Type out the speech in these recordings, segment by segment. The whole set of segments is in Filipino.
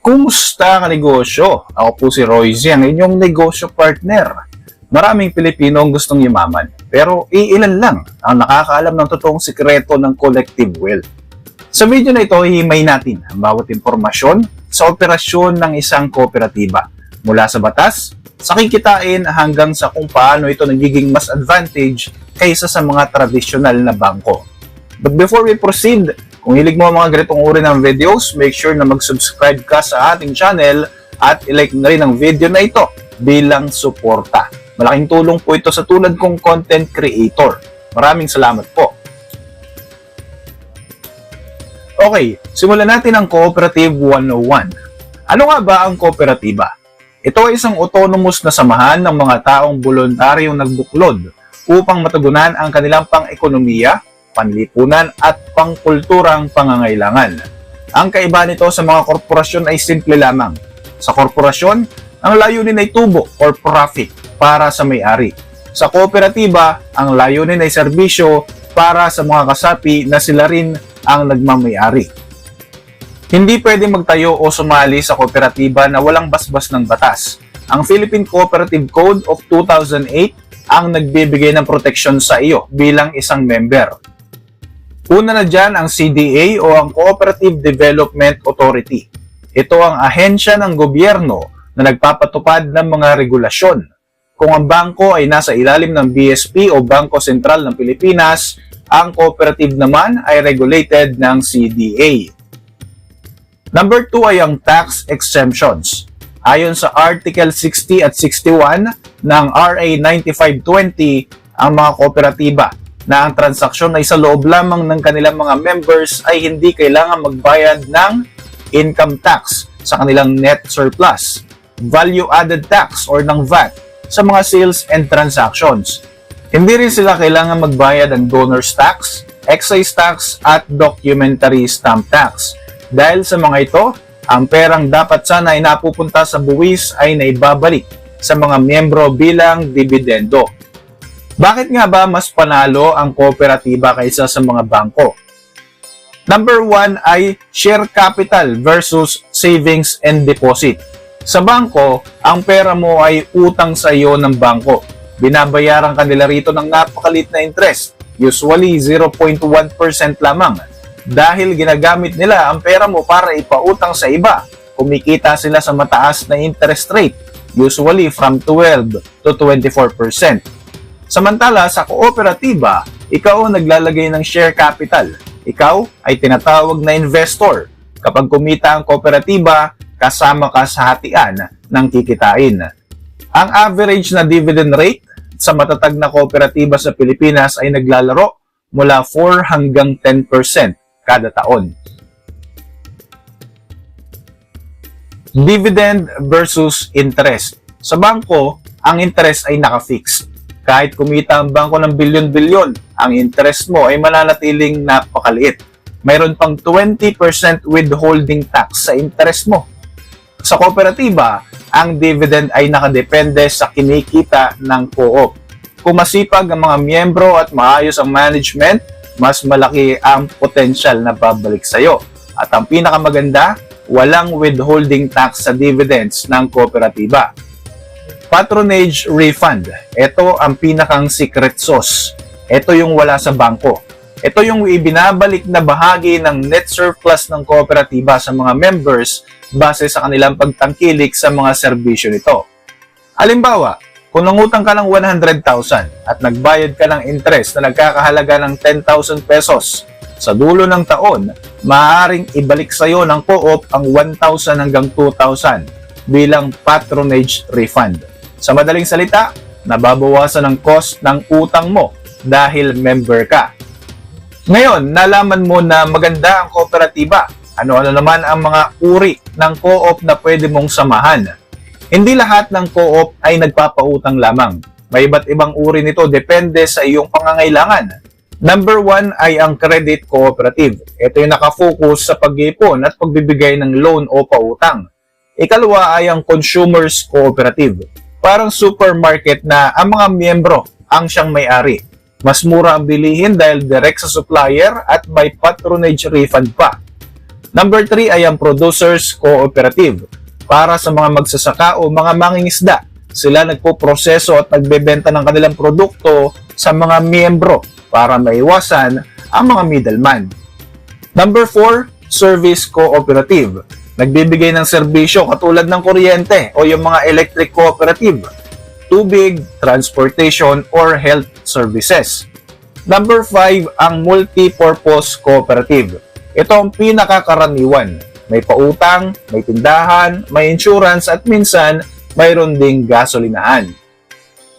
Kumusta ka negosyo? Ako po si Royce, ang inyong negosyo partner. Maraming Pilipino ang gustong yumaman, pero iilan lang ang nakakaalam ng totoong sikreto ng collective wealth. Sa video na ito, hihimay natin ang bawat impormasyon sa operasyon ng isang kooperatiba, mula sa batas, sa kikitain hanggang sa kung paano ito nagiging mas advantage kaysa sa mga tradisyonal na bangko. But before we proceed, kung hilig mo ang mga ganitong uri ng videos, make sure na mag-subscribe ka sa ating channel at ilike na rin ang video na ito bilang suporta. Malaking tulong po ito sa tulad kong content creator. Maraming salamat po. Okay, simulan natin ang Cooperative 101. Ano nga ba ang kooperatiba? Ito ay isang autonomous na samahan ng mga taong voluntaryong nagbuklod upang matugunan ang kanilang pang-ekonomiya, panlipunan at pangkulturang pangangailangan. Ang kaibahan nito sa mga korporasyon ay simple lamang. Sa korporasyon, ang layunin ay tubo or profit para sa may-ari. Sa kooperatiba, ang layunin ay serbisyo para sa mga kasapi na sila rin ang nagmamay-ari. Hindi pwedeng magtayo o sumali sa kooperatiba na walang basbas ng batas. Ang Philippine Cooperative Code of 2008 ang nagbibigay ng proteksyon sa iyo bilang isang member. Una na dyan ang CDA o ang Cooperative Development Authority. Ito ang ahensya ng gobyerno na nagpapatupad ng mga regulasyon. Kung ang bangko ay nasa ilalim ng BSP o Bangko Sentral ng Pilipinas, ang cooperative naman ay regulated ng CDA. Number 2 ay ang tax exemptions. Ayon sa Article 60 at 61 ng RA 9520, ang mga kooperatiba na ang transaksyon ay sa loob lamang ng kanilang mga members ay hindi kailangan magbayad ng income tax sa kanilang net surplus, value-added tax or ng VAT sa mga sales and transactions. Hindi rin sila kailangan magbayad ng donor's tax, excise tax at documentary stamp tax. Dahil sa mga ito, ang perang dapat sana ay napupunta sa buwis ay naibabalik sa mga miyembro bilang dividendo. Bakit nga ba mas panalo ang kooperatiba kaysa sa mga bangko? Number 1 ay share capital versus savings and deposit. Sa bangko, ang pera mo ay utang sa iyo ng bangko. Binabayaran kanila rito ng napakalit na interest, usually 0.1% lamang. Dahil ginagamit nila ang pera mo para ipautang sa iba, kumikita sila sa mataas na interest rate, usually from 12 to 24%. Samantala, sa kooperatiba, ikaw ang naglalagay ng share capital. Ikaw ay tinatawag na investor. Kapag kumita ang kooperatiba, kasama ka sa hatian ng kikitain. Ang average na dividend rate sa matatag na kooperatiba sa Pilipinas ay naglalaro mula 4 hanggang 10% kada taon. Dividend versus interest. Sa bangko, ang interest ay naka-fixed. Kahit kumita ang bangko ng bilyon-bilyon, ang interest mo ay mananatiling napakaliit. Mayroon pang 20% withholding tax sa interest mo. Sa kooperatiba, ang dividend ay nakadepende sa kinikita ng co-op. Kung masipag ang mga miyembro at maayos ang management, mas malaki ang potensyal na babalik sa iyo. At ang pinakamaganda, walang withholding tax sa dividends ng kooperatiba. Patronage refund. Ito ang pinakang secret sauce. Ito yung wala sa bangko. Ito yung ibinabalik na bahagi ng net surplus ng kooperatiba sa mga members base sa kanilang pagtangkilik sa mga serbisyo nito. Halimbawa, kung nangutang ka ng 100,000 at nagbayad ka ng interest na nagkakahalaga ng 10,000 pesos, sa dulo ng taon, maaaring ibalik sa iyo ng co-op ang 1,000 hanggang 2,000 bilang patronage refund. Sa madaling salita, nababawasan ang cost ng utang mo dahil member ka. Ngayon, nalaman mo na maganda ang kooperatiba. Ano-ano naman ang mga uri ng co-op na pwede mong samahan? Hindi lahat ng co-op ay nagpapautang lamang. May iba't ibang uri nito depende sa iyong pangangailangan. Number 1 ay ang credit cooperative. Ito yung nakafocus sa pag-iipon at pagbibigay ng loan o pautang. Ikalawa ay ang consumers cooperative. Parang supermarket na ang mga miyembro ang siyang may-ari. Mas mura ang bilihin dahil direct sa supplier at may patronage refund pa. Number 3 ay ang Producers Cooperative. Para sa mga magsasaka o mga mangingisda, sila nagpo-proseso at nagbebenta ng kanilang produkto sa mga miyembro para maiwasan ang mga middleman. Number 4, Service Cooperative. Nagbibigay ng serbisyo katulad ng kuryente o yung mga electric cooperative, tubig, transportation, or health services. Number 5, ang Multi-Purpose Cooperative. Ito ang pinakakaraniwan. May pautang, may tindahan, may insurance at minsan mayroon ding gasolinahan.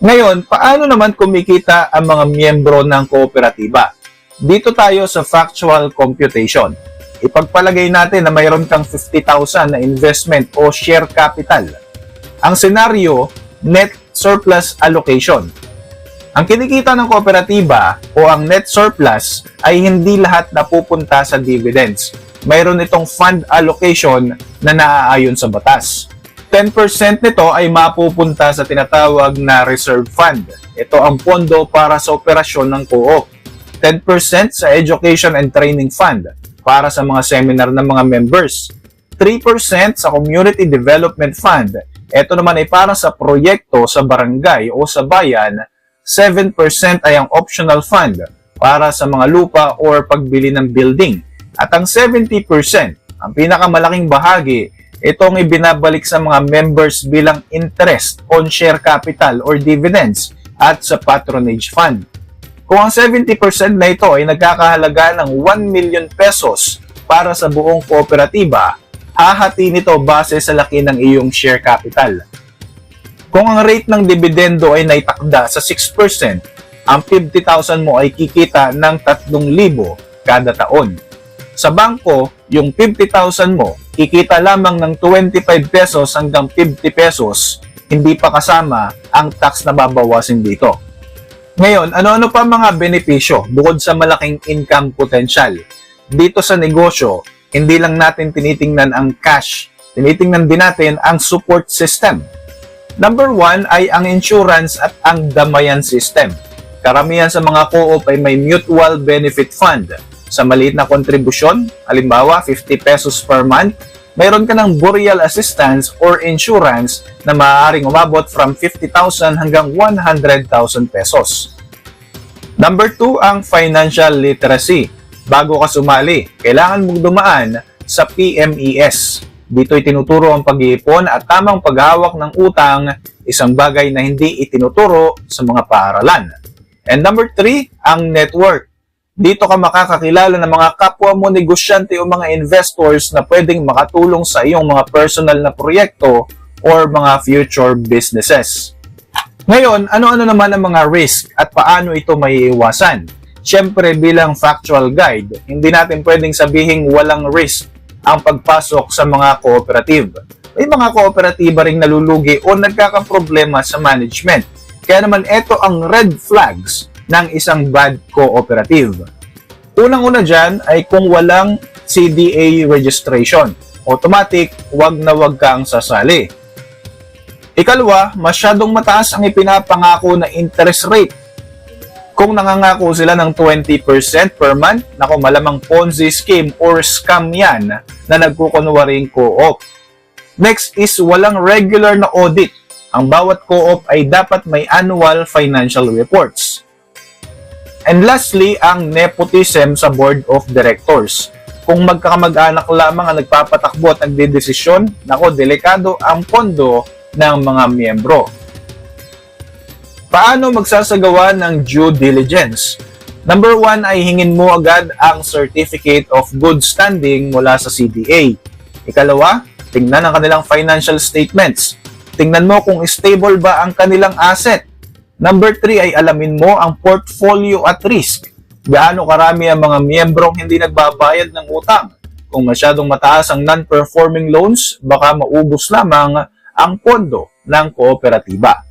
Ngayon, paano naman kumikita ang mga miyembro ng kooperatiba? Dito tayo sa factual computation. Ipagpalagay natin na mayroon kang 50,000 na investment o share capital. Ang senaryo, net surplus allocation. Ang kinikita ng kooperatiba o ang net surplus ay hindi lahat napupunta sa dividends. Mayroon itong fund allocation na naaayon sa batas. 10% nito ay mapupunta sa tinatawag na reserve fund. Ito ang pondo para sa operasyon ng co-op. 10% sa education and training fund para sa mga seminar ng mga members. 3% sa community development fund. Ito naman ay para sa proyekto sa barangay o sa bayan. 7% ay ang optional fund para sa mga lupa or pagbili ng building. At ang 70%, ang pinakamalaking bahagi, itong ibinabalik sa mga members bilang interest on share capital or dividends at sa patronage fund. Kung ang 70% na ito ay nagkakahalaga ng 1 million pesos para sa buong kooperatiba, hahati nito base sa laki ng iyong share capital. Kung ang rate ng dividendo ay naitakda sa 6%, ang 50,000 mo ay kikita ng 3,000 kada taon. Sa bangko, yung 50,000 mo, kikita lamang ng 25 pesos hanggang 50 pesos, hindi pa kasama ang tax na babawasin dito. Ngayon, ano-ano pa mga benepisyo bukod sa malaking income potential? Dito sa negosyo, hindi lang natin tinitingnan ang cash, tinitingnan din natin ang support system. Number 1 ay ang insurance at ang damayan system. Karamihan sa mga co-op ay may mutual benefit fund. Sa maliit na kontribusyon, halimbawa 50 pesos per month, mayroon ka ng burial assistance or insurance na maaaring umabot from 50,000 hanggang 100,000 pesos. Number 2, ang financial literacy. Bago ka sumali, kailangan mong dumaan sa PMES. Dito itinuturo ang pag-iipon at tamang paghawak ng utang, isang bagay na hindi itinuturo sa mga paaralan. And number 3, ang network. Dito ka makakakilala ng mga kapwa mo negosyante o mga investors na pwedeng makatulong sa iyong mga personal na proyekto or mga future businesses. Ngayon, ano-ano naman ang mga risk at paano ito maiiwasan? Siyempre, bilang factual guide, hindi natin pwedeng sabihing walang risk ang pagpasok sa mga cooperative. May mga kooperatiba ring nalulugi o nagkakaproblema sa management. Kaya naman ito ang red flags ng isang bad cooperative. Unang-una dyan ay kung walang CDA registration. Automatic, wag na wag kang sasali. Ikalawa, masyadong mataas ang ipinapangako na interest rate. Kung nangangako sila ng 20% per month, nako malamang Ponzi scheme or scam yan na nagkukunwaring co-op. Next is walang regular na audit. Ang bawat co-op ay dapat may annual financial reports. And lastly, ang nepotism sa board of directors. Kung magkakamag-anak lamang ang nagpapatakbo at nagdedesisyon, nako delikado ang pondo ng mga miyembro. Paano magsasagawa ng due diligence? Number 1 ay hingin mo agad ang Certificate of Good Standing mula sa CDA. Ikalawa, tingnan ang kanilang financial statements. Tingnan mo kung stable ba ang kanilang asset. Number 3 ay alamin mo ang portfolio at risk. Gaano karami ang mga miyembrong hindi nagbabayad ng utang. Kung masyadong mataas ang non-performing loans, baka maubos lamang ang pondo ng kooperatiba.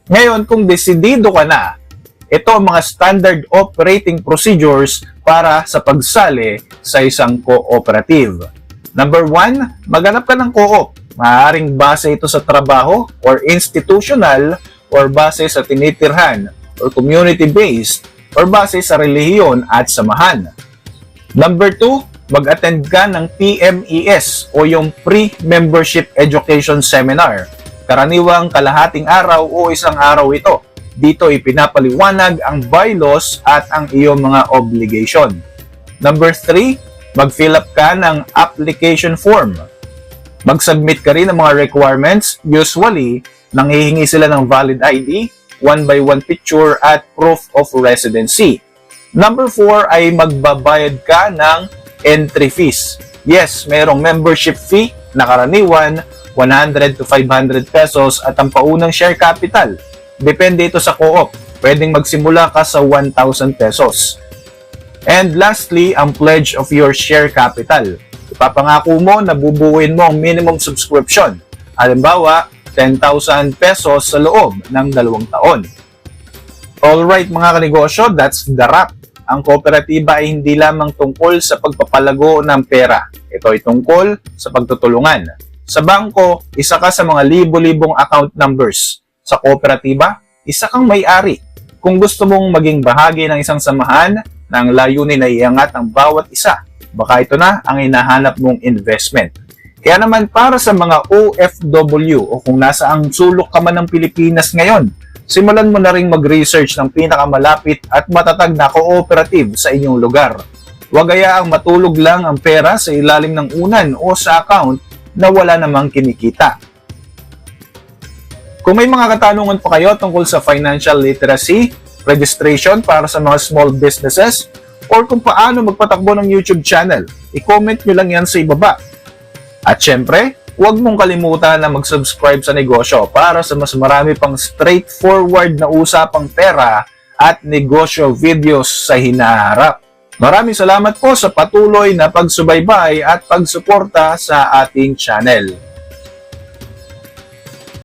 Ngayon, kung desidido ka na, ito ang mga standard operating procedures para sa pagsali sa isang cooperative. Number 1, maghanap ka ng co-op. Maaaring base ito sa trabaho or institutional or base sa tinitirhan or community-based or base sa relihiyon at samahan. Number 2, mag-attend ka ng PMES o yung Pre-Membership Education Seminar. Karaniwang kalahating araw o isang araw ito. Dito ipinapaliwanag ang bylaws at ang iyong mga obligation. Number 3, mag-fill up ka ng application form. Mag-submit ka rin ng mga requirements. Usually, nanghihingi sila ng valid ID, 1x1 picture at proof of residency. Number 4 ay magbabayad ka ng entry fees. Yes, mayroong membership fee na karaniwan 100 to 500 pesos at ang paunang share capital. Depende ito sa co-op. Pwedeng magsimula ka sa 1,000 pesos. And lastly, ang pledge of your share capital. Ipapangako mo na bubuuin mo ang minimum subscription. Halimbawa, 10,000 pesos sa loob ng 2 taon. Alright mga kanegosyo, that's the wrap. Ang kooperatiba ay hindi lamang tungkol sa pagpapalago ng pera. Ito ay tungkol sa pagtutulungan. Sa bangko, isa ka sa mga libo-libong account numbers. Sa kooperatiba, isa kang may-ari. Kung gusto mong maging bahagi ng isang samahan na ang layunin na iangat ang bawat isa, baka ito na ang hinahanap mong investment. Kaya naman para sa mga OFW o kung nasa ang sulok ka man ng Pilipinas ngayon, simulan mo na ring mag-research ng pinakamalapit at matatag na cooperative sa inyong lugar. Huwag hayaang matulog lang ang pera sa ilalim ng unan o sa account na wala namang kinikita. Kung may mga katanungan pa kayo tungkol sa financial literacy, registration para sa mga small businesses, or kung paano magpatakbo ng YouTube channel, i-comment nyo lang yan sa ibaba. At syempre, huwag mong kalimutan na mag-subscribe sa negosyo para sa mas marami pang straightforward na usapang pera at negosyo videos sa hinaharap. Maraming salamat po sa patuloy na pagsubaybay at pagsuporta sa ating channel.